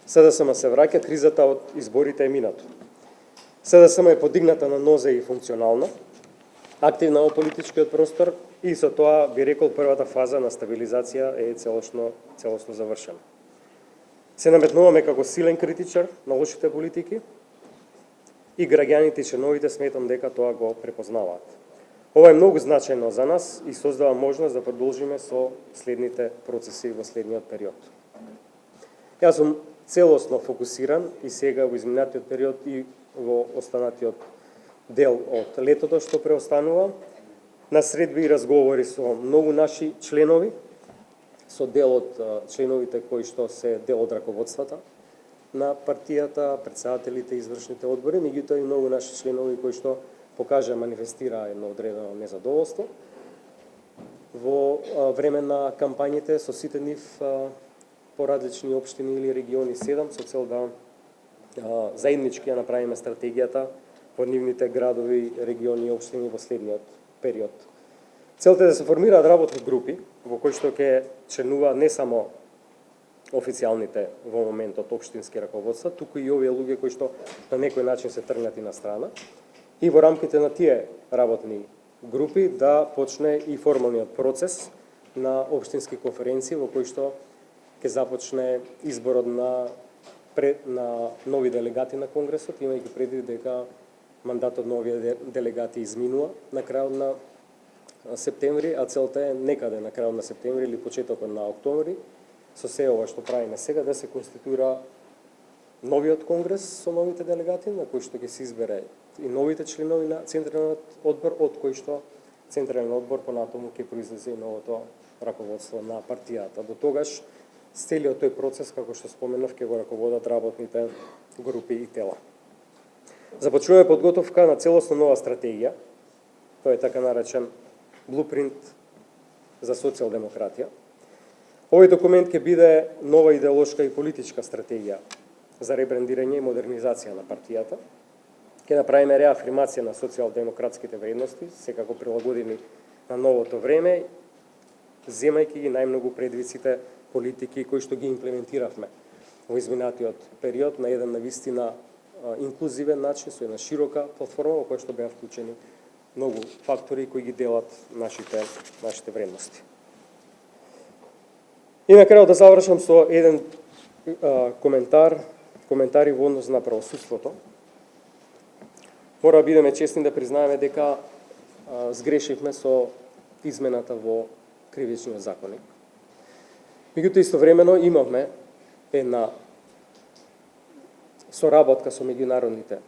СДСМ се враќа, кризата од изборите е минато. СДСМ е подигната на нозе и функционална, активна во политичкиот простор и со тоа би рекол првата фаза на стабилизација е целосно завршена. Се наметнуваме како силен критичар на лошите политики и граѓаните и членовите сметам дека тоа го препознаваат. Ова е многу значајно за нас и создава можност да продолжиме со следните процеси во следниот период. Јас сум целосно фокусиран и сега во изминатиот период и во останатиот дел од летото што преостанува на средби и разговори со многу наши членови, со дел од членовите кои што се дел од раководствата на партијата, претседателите и извршните одбори, меѓутоа и многу наши членови кои што покажа, манифестира едно одредено незадоволство. Во време на кампањите со сите нив по различни општини или региони 7 со цел да заеднички ја направиме стратегијата во нивните градови, региони и општини во следниот период. Целта е да се формираат работни групи во кои што ќе членуваат не само официјалните во моментот општински раководства, туку и овие луѓе кои што на некој начин се тргнати на страна. И во рамките на тие работни групи да почне и формалниот процес на општински конференции во кои што ќе започне изборот на нови делегати на Конгресот, имајќи предвид дека мандатот на овие делегати изминува на крајот на септември, а целта е некаде на крајот на септември или почетокот на октомври, со се ова што правиме сега, да се конституира новиот Конгрес со новите делегати, на кои што ќе се избере и новите членови на Централниот одбор, од кои што Централниот одбор понатаму ќе произлезе и новото раководство на партијата. До тогаш, целиот тој процес, како што споменав, ќе го раководат работните групи и тела. Започнуваме подготовка на целосно нова стратегија, тој е така наречен Blueprint за социјалдемократија. Овој документ ќе биде нова идеолошка и политичка стратегија за ребрендирање и модернизација на партијата. Ќе направиме реафирмација на социјалдемократските вредности, секако прилагодени на новото време, земајќи ги најмногу предвиците политики кои што ги имплементиравме во изминатиот период на еден навистина инклузивен начин, со една широка платформа во која што беа вклучени многу фактори кои ги делат нашите вредности. И на крајот да завршам со еден коментари во однос на правосудството. Мора да бидеме честни да признаеме дека сгрешивме со измената во кривичниот законник. Меѓутоа истовремено имавме една соработка со меѓународните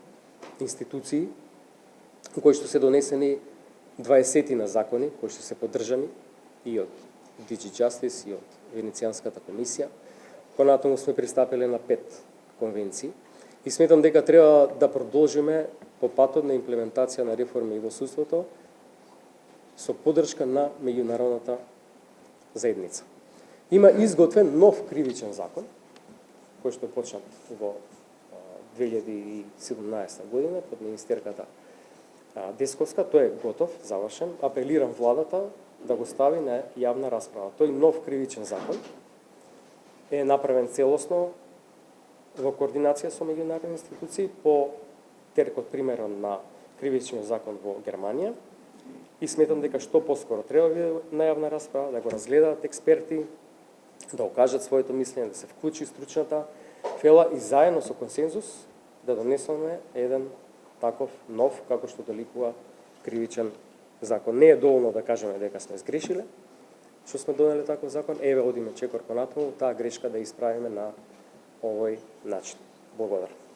институции, кои што се донесени 20 на закони, кои што се поддржани и од DG Justice и од Венецијанската комисија. Понатаму сме пристапиле на 5 конвенции и сметам дека треба да продолжиме по патот на имплементација на реформи во судството со поддршка на меѓународната заедница. Има изготвен нов кривичен закон, кој што почнат во 2017 година под министерката Десковска. Тој е готов, завршен. Апелирам владата да го стави на јавна расправа. Тој нов кривичен закон е направен целосно во координација со меѓународни институции по теркот примерон на кривичниот закон во Германија и сметам дека што поскоро треба биде на јавна расправа, да го разгледаат експерти, да окажат своето мислење, да се вклучи стручната фела и заедно со консензус да донесеме еден таков нов, како што доликува, кривичен закон. Не е доволно да кажеме дека сме сгрешиле, што сме донели таков закон, еве одиме чекор понатаму, таа грешка да исправиме на овој начин. Благодарам.